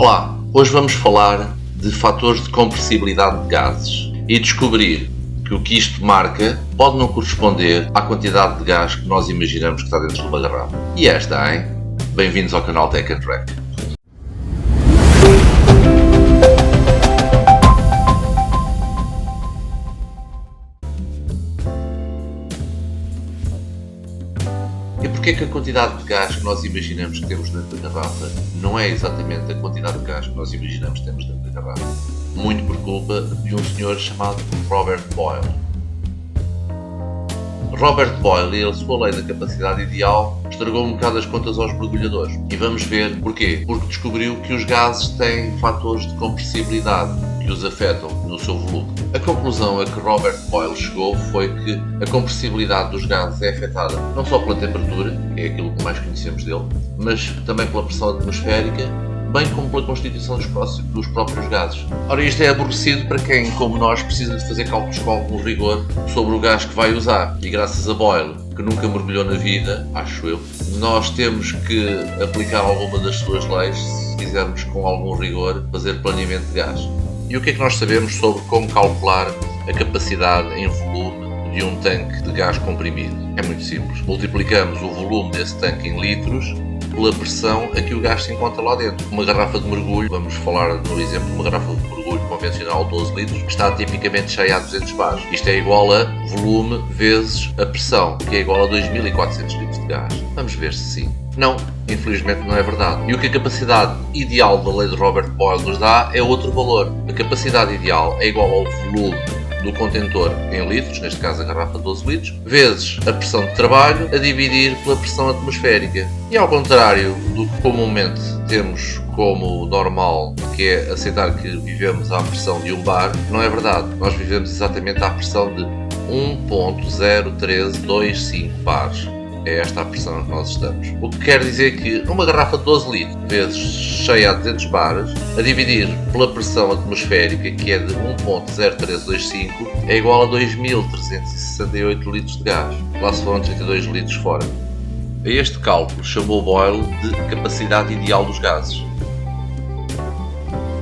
Olá, hoje vamos falar de fatores de compressibilidade de gases e descobrir que o que isto marca pode não corresponder à quantidade de gás que nós imaginamos que está dentro de uma garrafa. E esta, hein? Bem-vindos ao canal Tech and Track. E porquê que a quantidade de gás que nós imaginamos que temos dentro da garrafa não é exatamente a quantidade de gás que nós imaginamos que temos dentro da garrafa? Muito por culpa de um senhor chamado Robert Boyle. Robert Boyle e a sua lei da capacidade ideal estragou um bocado as contas aos mergulhadores. E vamos ver porquê. Porque descobriu que os gases têm fatores de compressibilidade que os afetam no seu volume. A conclusão a que Robert Boyle chegou foi que a compressibilidade dos gases é afetada não só pela temperatura, que é aquilo que mais conhecemos dele, mas também pela pressão atmosférica, bem como pela constituição dos próprios gases. Ora, isto é aborrecido para quem, como nós, precisa de fazer cálculos com algum rigor sobre o gás que vai usar. E graças a Boyle, que nunca mergulhou na vida, acho eu, nós temos que aplicar alguma das suas leis, se quisermos com algum rigor, fazer planeamento de gás. E o que é que nós sabemos sobre como calcular a capacidade em volume de um tanque de gás comprimido? É muito simples. Multiplicamos o volume desse tanque em litros pela pressão a que o gás se encontra lá dentro. Uma garrafa de mergulho, vamos falar no exemplo de uma garrafa de mergulho convencional de 12 litros, está tipicamente cheia a 200 bares. Isto é igual a volume vezes a pressão, que é igual a 2400 litros de gás. Vamos ver se sim. Não, infelizmente não é verdade. E o que a capacidade ideal da lei de Robert Boyle nos dá é outro valor. A capacidade ideal é igual ao volume do contentor em litros, neste caso a garrafa de 12 litros, vezes a pressão de trabalho a dividir pela pressão atmosférica. E ao contrário do que comumente temos como normal, que é aceitar que vivemos à pressão de um bar, não é verdade. Nós vivemos exatamente à pressão de 1.01325 bares. É esta a pressão que nós estamos. O que quer dizer que uma garrafa de 12 litros, vezes cheia a 200 bares, a dividir pela pressão atmosférica, que é de 1.01325, é igual a 2.368 litros de gás. Lá se foram 32 litros fora. A este cálculo chamou Boyle de capacidade ideal dos gases.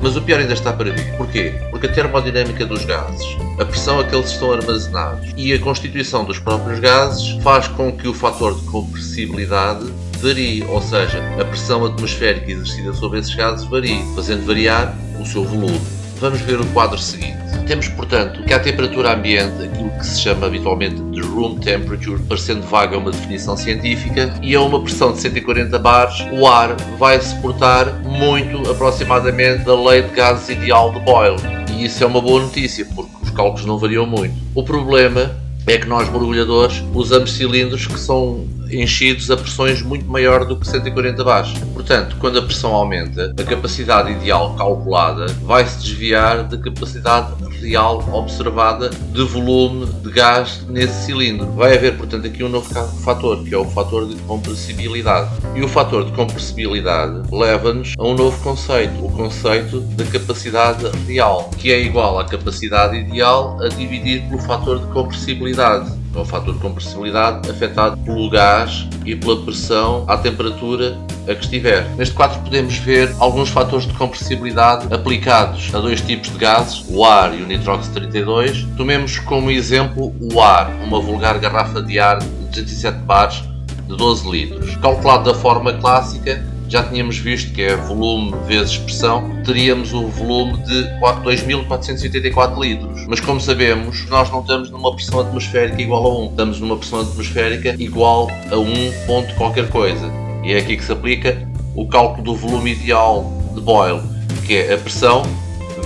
Mas o pior ainda está para vir. Porquê? Porque a termodinâmica dos gases, a pressão a que eles estão armazenados e a constituição dos próprios gases faz com que o fator de compressibilidade varie, ou seja, a pressão atmosférica exercida sobre esses gases varie, fazendo variar o seu volume. Vamos ver o quadro seguinte. Temos, portanto, que à temperatura ambiente, aquilo que se chama habitualmente de room temperature, parecendo vaga uma definição científica, e a uma pressão de 140 bares, o ar vai suportar muito aproximadamente da lei de gases ideal de Boyle. E isso é uma boa notícia, porque os cálculos não variam muito. O problema é que nós, mergulhadores, usamos cilindros que são enchidos a pressões muito maior do que 140 bares. Portanto, quando a pressão aumenta, a capacidade ideal calculada vai se desviar da capacidade real observada de volume de gás nesse cilindro. Vai haver, portanto, aqui um novo fator, que é o fator de compressibilidade. E o fator de compressibilidade leva-nos a um novo conceito, o conceito da capacidade real, que é igual à capacidade ideal a dividir pelo fator de compressibilidade. É o fator de compressibilidade afetado pelo gás e pela pressão à temperatura a que estiver. Neste quadro podemos ver alguns fatores de compressibilidade aplicados a dois tipos de gases, o ar e o nitróxido 32. Tomemos como exemplo o ar, uma vulgar garrafa de ar de 207 bares de 12 litros. Calculado da forma clássica, já tínhamos visto que é volume vezes pressão, teríamos o volume de 2.484 litros. Mas como sabemos, nós não estamos numa pressão atmosférica igual a 1, estamos numa pressão atmosférica igual a 1 ponto qualquer coisa. E é aqui que se aplica o cálculo do volume ideal de Boyle, que é a pressão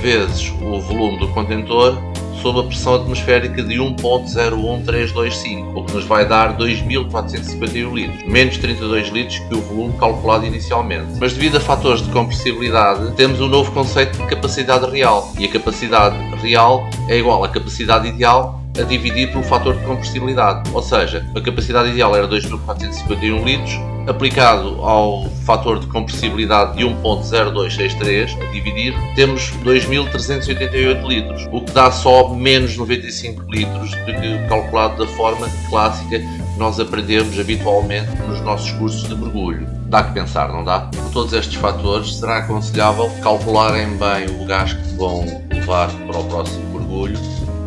vezes o volume do contentor sob a pressão atmosférica de 1.01325, o que nos vai dar 2.451 litros, menos 32 litros que o volume calculado inicialmente. Mas devido a fatores de compressibilidade, temos um novo conceito de capacidade real, e a capacidade real é igual à capacidade ideal a dividir pelo fator de compressibilidade, ou seja, a capacidade ideal era 2.451 litros, aplicado ao fator de compressibilidade de 1.0263 a dividir, temos 2.388 litros, o que dá só menos 95 litros do que calculado da forma clássica que nós aprendemos habitualmente nos nossos cursos de mergulho. Dá que pensar, não dá? Por todos estes fatores, será aconselhável calcularem bem o gás que vão levar para o próximo mergulho,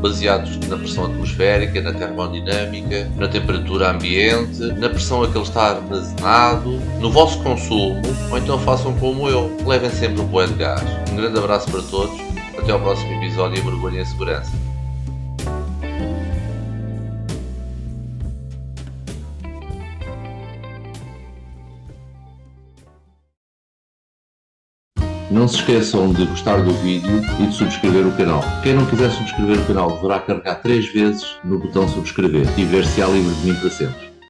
baseados na pressão atmosférica, na termodinâmica, na temperatura ambiente, na pressão a que ele está armazenado, no vosso consumo, ou então façam como eu, levem sempre um bué de gás. Um grande abraço para todos, até ao próximo episódio e mergulhem em segurança. Não se esqueçam de gostar do vídeo e de subscrever o canal. Quem não quiser subscrever o canal deverá carregar 3 vezes no botão subscrever e ver se há livre de mim para sempre.